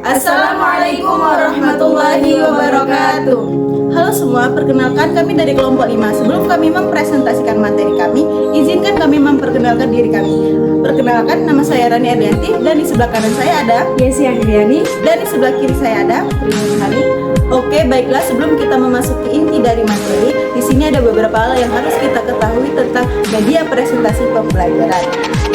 Assalamualaikum warahmatullahi wabarakatuh. Halo semua, perkenalkan kami dari kelompok 5. Sebelum kami mempresentasikan materi kami, izinkan kami memperkenalkan diri kami. Perkenalkan, nama saya Rani Ardianti dan di sebelah kanan saya ada Yesi Andriani dan di sebelah kiri saya ada Trini Hari. Oke, baiklah, sebelum kita memasuki inti dari materi, di sini ada beberapa hal yang harus kita ketahui tentang media presentasi pembelajaran.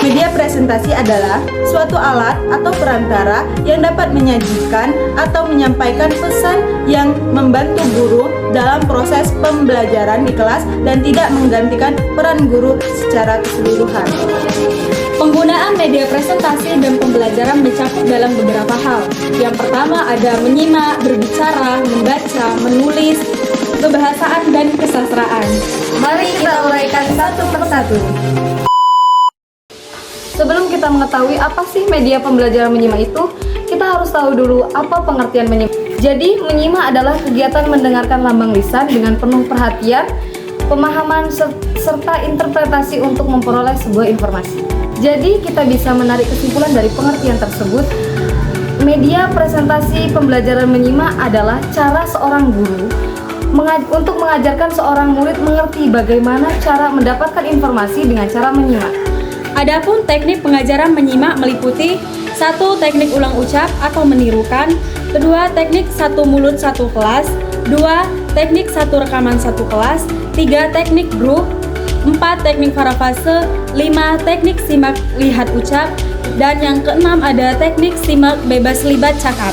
Media presentasi adalah suatu alat atau perantara yang dapat menyajikan atau menyampaikan pesan yang membantu guru dalam proses pembelajaran di kelas dan tidak menggantikan peran guru secara keseluruhan. Penggunaan media presentasi dan pembelajaran mencakup dalam beberapa hal. Yang pertama ada menyimak, berbicara, membaca, menulis, kebahasaan, dan kesastraan. Mari kita uraikan satu persatu. Sebelum kita mengetahui apa sih media pembelajaran menyimak itu, kita harus tahu dulu apa pengertian menyimak. Jadi, menyimak adalah kegiatan mendengarkan lambang lisan dengan penuh perhatian, pemahaman, serta interpretasi untuk memperoleh sebuah informasi. Jadi, kita bisa menarik kesimpulan dari pengertian tersebut. Media presentasi pembelajaran menyimak adalah cara seorang guru untuk mengajarkan seorang murid mengerti bagaimana cara mendapatkan informasi dengan cara menyimak. Adapun teknik pengajaran menyimak meliputi 1. Teknik ulang ucap atau menirukan, 2. Teknik satu mulut satu kelas, 2. Teknik satu rekaman satu kelas, 3. Teknik grup, 4. Teknik parafase, 5. Teknik simak lihat ucap, dan yang keenam ada teknik simak bebas libat cakap.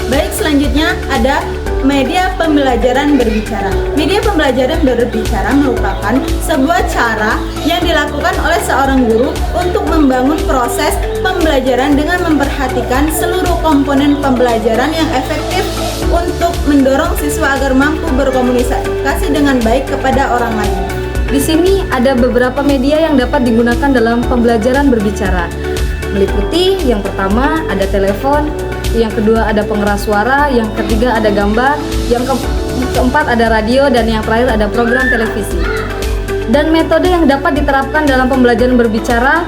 Baik, selanjutnya ada media pembelajaran berbicara. Media pembelajaran berbicara merupakan sebuah cara yang dilakukan oleh seorang guru untuk membangun proses pembelajaran dengan memperhatikan seluruh komponen pembelajaran yang efektif untuk mendorong siswa agar mampu berkomunikasi dengan baik kepada orang lain. Di sini ada beberapa media yang dapat digunakan dalam pembelajaran berbicara. Meliputi yang pertama ada telepon, yang kedua ada pengeras suara, yang ketiga ada gambar, yang keempat ada radio, dan yang terakhir ada program televisi. Dan metode yang dapat diterapkan dalam pembelajaran berbicara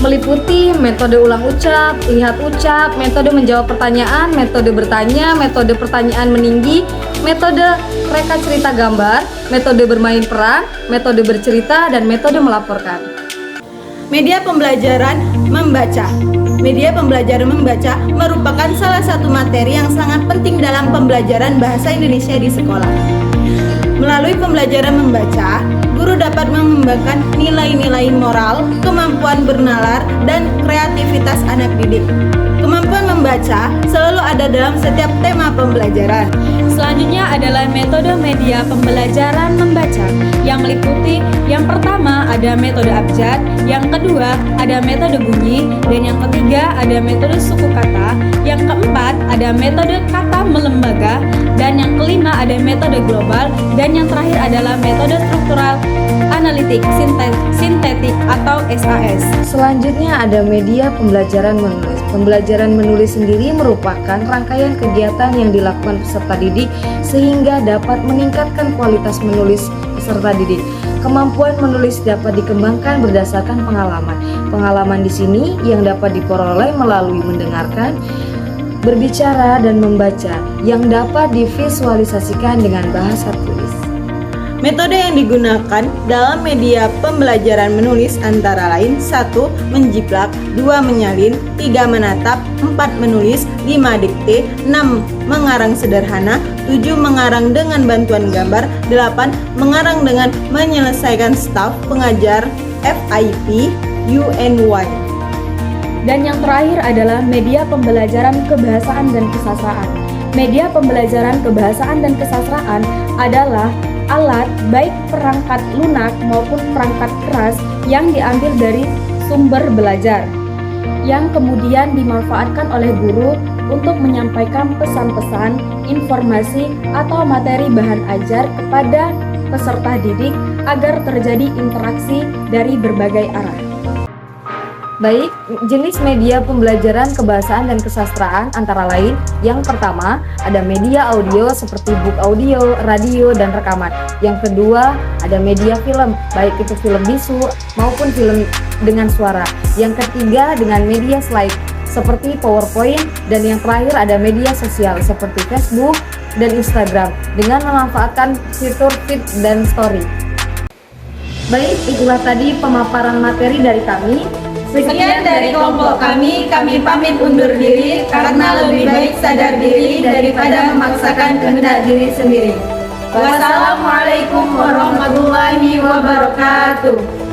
meliputi metode ulang ucap, lihat ucap, metode menjawab pertanyaan, metode bertanya, metode pertanyaan meninggi, metode reka cerita gambar, metode bermain peran, metode bercerita, dan metode melaporkan. Media pembelajaran membaca. Media pembelajaran membaca merupakan salah satu materi yang sangat penting dalam pembelajaran bahasa Indonesia di sekolah. Melalui pembelajaran membaca, guru dapat mengembangkan nilai-nilai moral, kemampuan bernalar, dan kreativitas anak didik. Kemampuan membaca selalu ada dalam setiap tema pembelajaran. Selanjutnya adalah metode media pembelajaran membaca yang meliputi yang pertama ada metode abjad, yang kedua ada metode bunyi, dan yang ketiga ada metode suku kata, yang keempat ada metode kata melembaga, dan yang kelima ada metode global, dan yang terakhir adalah metode struktural analitik sintetik atau SAS. Selanjutnya ada media pembelajaran menulis. Pembelajaran menulis sendiri merupakan rangkaian kegiatan yang dilakukan peserta didik sehingga dapat meningkatkan kualitas menulis peserta didik. Kemampuan menulis dapat dikembangkan berdasarkan pengalaman. Pengalaman di sini yang dapat diperoleh melalui mendengarkan, berbicara, dan membaca yang dapat divisualisasikan dengan bahasa tulis. Metode yang digunakan dalam media pembelajaran menulis antara lain 1. Menjiplak, 2. Menyalin, 3. Menatap, 4. Menulis, 5. Dikte, 6. Mengarang sederhana, 7. Mengarang dengan bantuan gambar, 8. Mengarang dengan menyelesaikan staf pengajar FIP UNY. Dan yang terakhir adalah media pembelajaran kebahasaan dan kesastraan. Media pembelajaran kebahasaan dan kesastraan adalah alat baik perangkat lunak maupun perangkat keras yang diambil dari sumber belajar yang kemudian dimanfaatkan oleh guru untuk menyampaikan pesan-pesan, informasi, atau materi bahan ajar kepada peserta didik agar terjadi interaksi dari berbagai arah. Baik, jenis media pembelajaran kebahasaan dan kesastraan antara lain yang pertama ada media audio seperti book audio, radio, dan rekaman. Yang kedua ada media film, baik itu film bisu maupun film dengan suara. Yang ketiga dengan media slide seperti PowerPoint, dan yang terakhir ada media sosial seperti Facebook dan Instagram dengan memanfaatkan fitur feed dan story. Baik, itulah tadi pemaparan materi dari kami. Sekian dari kelompok kami pamit undur diri karena lebih baik sadar diri daripada memaksakan kehendak diri sendiri. Wassalamualaikum warahmatullahi wabarakatuh.